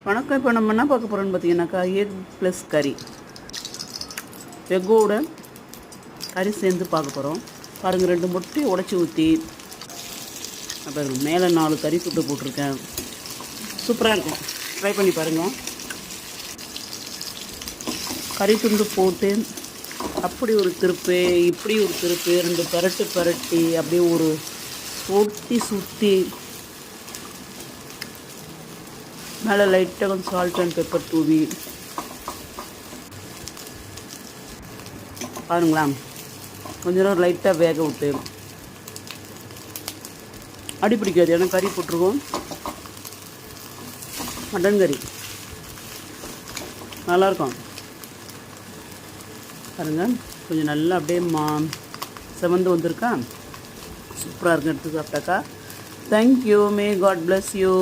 வணக்கம். இப்போ நம்ம என்ன பார்க்க போகிறோம்னு பார்த்தீங்கன்னாக்கா, எக் ப்ளஸ் கறி, எக்கோட கறி சேர்ந்து பார்க்க போகிறோம். பாருங்கள், 2 முட்டையை உடச்சி ஊற்றி, அப்புறம் மேலே 4 கறி துண்டு போட்டிருக்கேன். சூப்பராக இருக்கும், ட்ரை பண்ணி பாருங்கள். கறி துண்டு போட்டு அப்படி ஒரு திருப்பு, இப்படி ஒரு திருப்பு, 2 பரட்டி அப்படியே ஒரு சுற்றி மேலே லைட்டாக கொஞ்சம் சால்ட் அண்ட் பெப்பர் தூவி பாருங்களா, கொஞ்ச நேரம் லைட்டாக வேக விட்டு, அடி பிடிக்காது ஏன்னா கறி போட்டிருக்கோம். மட்டன் கறி நல்லாயிருக்கும் பாருங்கள். கொஞ்சம் நல்லா அப்படியே செவந்து வந்திருக்கா, சூப்பராக இருக்கும். எடுத்து சாப்பிட்டாக்கா. Thank you. May God bless you.